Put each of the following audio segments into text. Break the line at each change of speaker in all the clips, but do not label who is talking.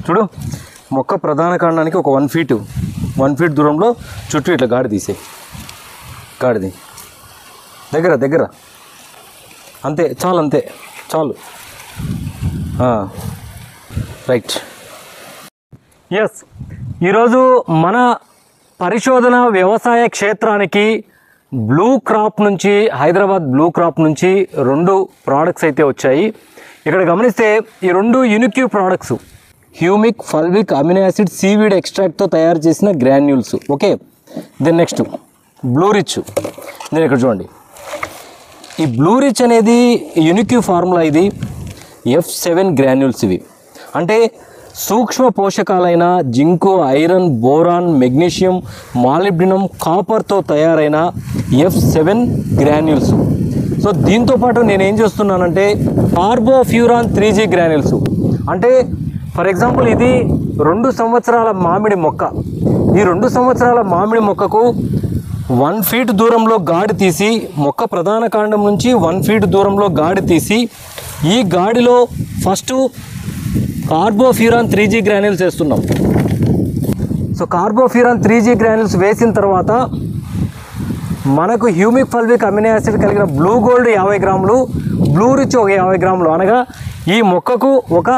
చూడు మొక్క ప్రధాన కాండానికి ఒక 1 ఫీట్ దూరంలో చుట్టూ ఇట్లా గాడి తీసే గాడిది దగ్గర అంతే చాలు రైట్. ఎస్, ఈరోజు మన పరిశోధన వ్యవసాయ క్షేత్రానికి హైదరాబాద్ బ్లూ క్రాప్ నుంచి 2 ప్రోడక్ట్స్ అయితే వచ్చాయి. ఇక్కడ గమనిస్తే ఈ 2 unique products humic fulvic amino acid seaweed ఎక్స్ట్రాక్ట్తో తయారు చేసిన granules. Okay, then next blue rich. నేను ఇక్కడ చూడండి, ఈ బ్లూ రిచ్ అనేది యూనిక్యూ ఫార్ములా. ఇది F7 గ్రాన్యూల్స్. ఇవి అంటే సూక్ష్మ పోషకాలైన zinc, iron, boron, magnesium, molybdenum, కాపర్తో తయారైన F7 గ్రాన్యూల్స్. సో దీంతోపాటు నేను ఏం చేస్తున్నానంటే కార్బోఫ్యూరాన్ 3G గ్రాన్యూల్స్. అంటే ఫర్ ఎగ్జాంపుల్ ఇది 2 సంవత్సరాల మామిడి మొక్క. ఈ 2 సంవత్సరాల మామిడి మొక్కకు 1 ఫీట్ దూరంలో గాడి తీసి, మొక్క ప్రధాన కాండం నుంచి 1 ఫీట్ దూరంలో గాడి తీసి, ఈ గాడిలో ఫస్ట్ కార్బోఫ్యూరాన్ 3G గ్రాన్యూల్స్ వేస్తున్నాం. సో కార్బోఫ్యూరాన్ 3G గ్రాన్యూల్స్ వేసిన తర్వాత మనకు హ్యూమిక్ ఫల్విక్ అమినో యాసిడ్ కలిగిన బ్లూ గోల్డ్ 50 గ్రాములు, బ్లూ రిచ్ ఒక 50 గ్రాములు, అనగా ఈ మొక్కకు ఒక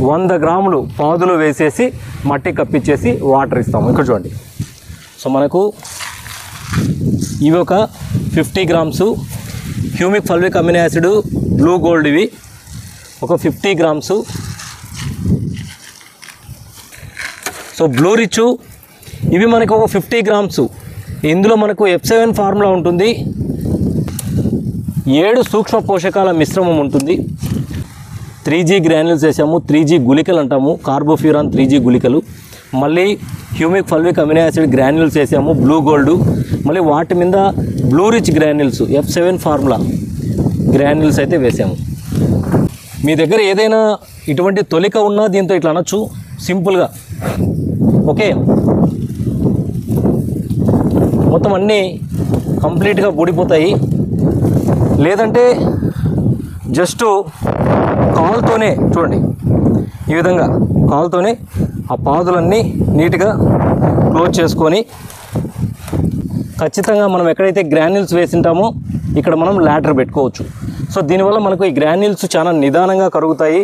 100 గ్రాములు పాదులు వేసేసి మట్టి కప్పించేసి వాటర్ ఇస్తాము. ఇక్కడ చూడండి. సో మనకు ఇవి ఒక 50 grams humic fulvic amino acid blue gold, ఇవి ఒక 50 గ్రామ్స్. సో బ్లూ రిచ్ ఇవి మనకు ఒక 50 గ్రామ్స్. ఇందులో మనకు F7 ఫార్ములా ఉంటుంది, 7 సూక్ష్మ పోషకాల మిశ్రమం ఉంటుంది. 3G గ్రాన్యూల్స్ వేసాము, 3G గుళికలు అంటాము, కార్బోఫ్యూరాన్ 3G గుళికలు. మళ్ళీ humic fulvic amino acid granules వేసాము, బ్లూ గోల్డ్. మళ్ళీ వాటి మీద blue rich granules F7 formula granules అయితే వేసాము. మీ దగ్గర ఏదైనా ఇటువంటి తొలిక ఉన్నా దీంతో ఇట్లా అనొచ్చు సింపుల్గా. ఓకే, మొత్తం అన్నీ కంప్లీట్గా బూడిపోతాయి. లేదంటే జస్ట్ కాలుతోనే చూడండి, ఈ విధంగా కాలుతోనే ఆ పాదులన్నీ నీట్గా క్లోజ్ చేసుకొని, ఖచ్చితంగా మనం ఎక్కడైతే గ్రాన్యూల్స్ వేసింటామో ఇక్కడ మనం లాడర్ పెట్టుకోవచ్చు. సో దీనివల్ల మనకు ఈ గ్రాన్యూల్స్ చాలా నిదానంగా కరుగుతాయి.